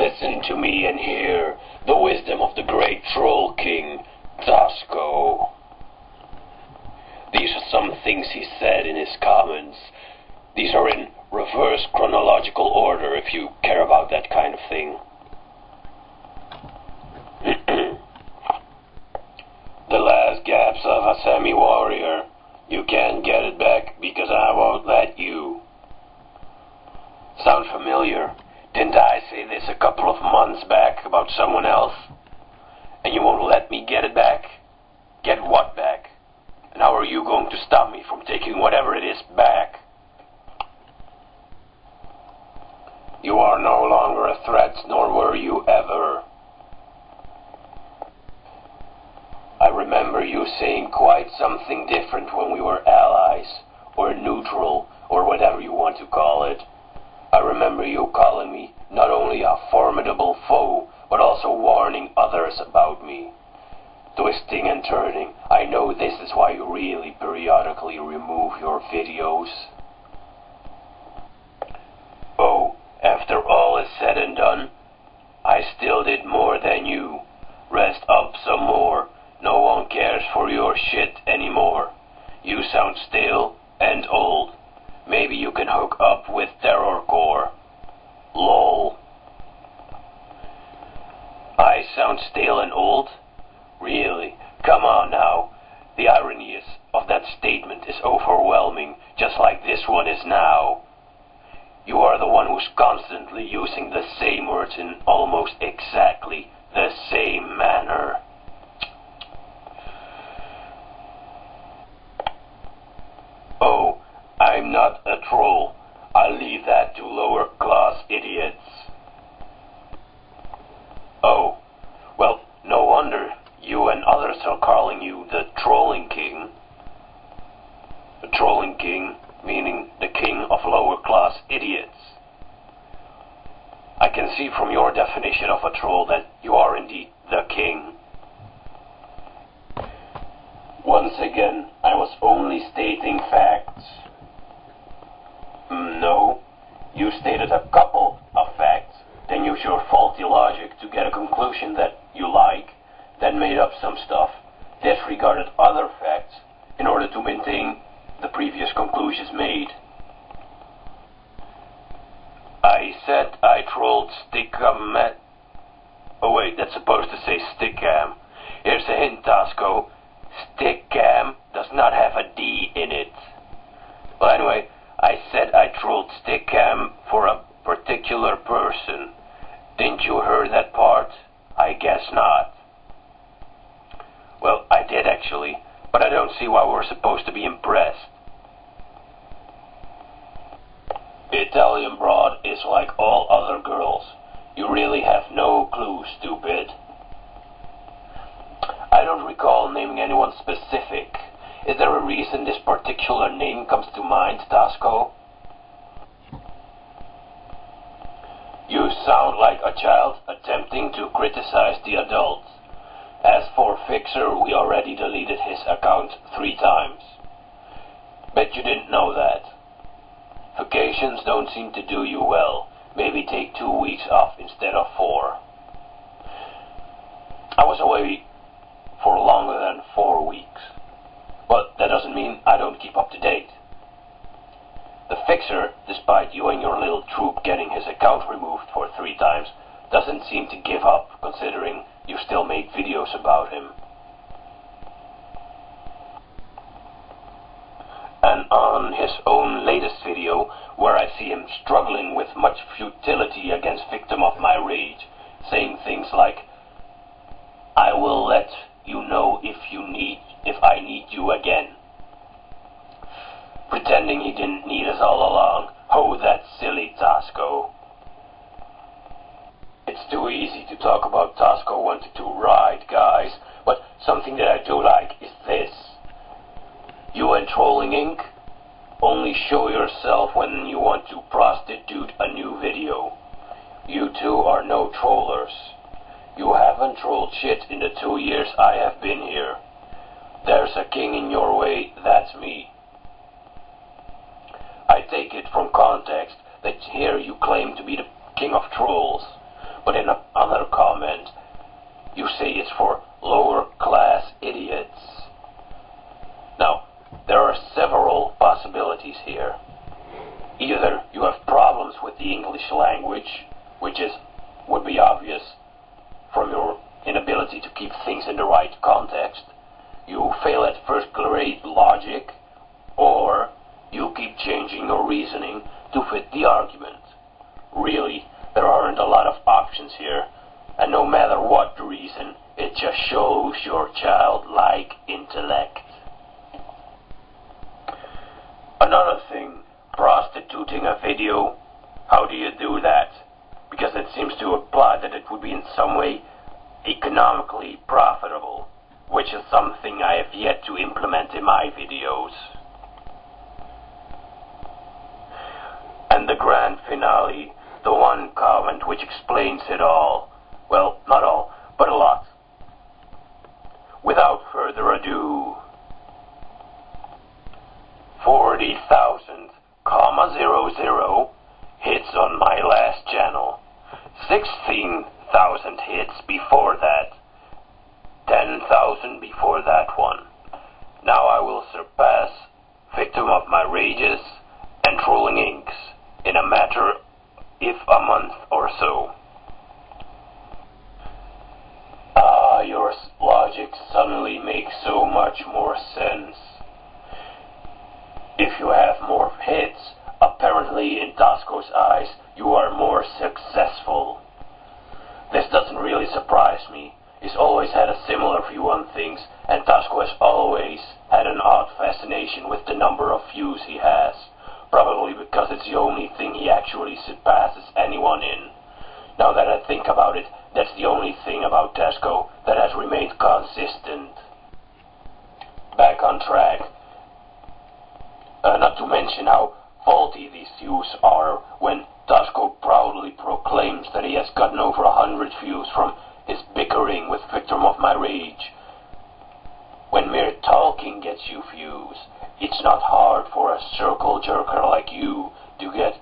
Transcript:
Listen to me and hear the wisdom of the great Troll King, Tasco. These are some things he said in his comments. These are in reverse chronological order if you care about that kind of thing. The last gaps of a semi-warrior. You can't get it back because I won't let you. Sound familiar? Didn't I say this a couple of months back about someone else? And you won't let me get it back? Get what back? And how are you going to stop me from taking whatever it is back? You are no longer a threat, nor were you ever. I remember you saying quite something different when we were allies, or neutral, or whatever you want to call it. I remember you calling me not only a formidable foe, but also warning others about me. Twisting and turning, I know this is why you really periodically remove your videos. Oh, after all is said and done, I still did more than you. Rest up some more. No one cares for your shit anymore. You sound stale and old. Maybe you can hook up with Terrorcore. LOL. I sound stale and old? Really? Come on now. The irony of that statement is overwhelming, just like this one is now. You are the one who's constantly using the same words in almost exactly the same manner. Oh, I'm not a troll. I'll leave that to lower class idiots. Oh, well, no wonder you and others are calling you the Trolling King. The Trolling King, meaning the king of lower class idiots. I can see from your definition of a troll that you are indeed the king. Once again, I was only stating facts. No, you stated a couple of facts, then used your faulty logic to get a conclusion that you like, then made up some stuff, disregarded other facts in order to maintain the previous conclusions made. I said I trolled Stickam. Oh wait, that's supposed to say Stickam. Here's a hint, Tasco. Stickam does not have a D in it. Well, anyway, I said I trolled Stickam for a particular person. Didn't you hear that part? I guess not. Well, I did actually, but I don't see why we're supposed to be impressed. Italian broad is like all other girls. You really have no clue, stupid. I don't recall naming anyone specific. Is there a reason this particular name comes to mind, Tasco? You sound like a child attempting to criticize the adults. As for Fixer, we already deleted his account 3 times. Bet you didn't know that. Vacations don't seem to do you well. Maybe take 2 weeks off instead of 4. I was away for longer than 4 weeks. But that doesn't mean I don't keep up to date. The Fixer, despite you and your little troop getting his account removed for 3 times, doesn't seem to give up, considering you still make videos about him. And on his own latest video, where I see him struggling with much futility against Victim of My Rage, saying things like, I will let you know if I need you again. Pretending he didn't need us all along. Oh, that silly Tasco. It's too easy to talk about Tasco wanting to ride, guys, but something that I do like is this. You and Trolling Inc. only show yourself when you want to prostitute a new video. You two are no trollers. You haven't trolled shit in the 2 years I have been here. There's a king in your way, that's me. I take it from context that here you claim to be the king of trolls, but in another comment, you say it's for lower class idiots. Now, there are several possibilities here. Either you have problems with the English language, which would be obvious from your inability to keep things in the right context. You fail at first grade logic, or you keep changing your reasoning to fit the argument. Really, there aren't a lot of options here, and no matter what the reason, it just shows your childlike intellect. Another thing, prostituting a video. How do you do that? Because it seems to imply that it would be in some way economically profitable, which is something I have yet to implement in my videos. And the grand finale, the one comment which explains it all. Well, not all, but a lot. Without further ado, 40,000, 00 hits on my last channel. 16,000 hits before that. 10,000 before that one. Now I will surpass Victim of My Rages and Trolling Inks in a matter of a month or so. Your logic suddenly makes so much more sense. If you have more hits, apparently in Tasco's eyes, you are more successful. This doesn't really surprise me. He's always had a similar view on things, and Tasco has always had an odd fascination with the number of views he has. Probably because it's the only thing he actually surpasses anyone in. Now that I think about it, that's the only thing about Tasco that has remained consistent. Back on track. Not to mention how faulty these views are when Tasco proudly proclaims that he has gotten over 100 views from his bickering with Victim of My Rage. When mere talking gets you views, it's not hard for a circle jerker like you to get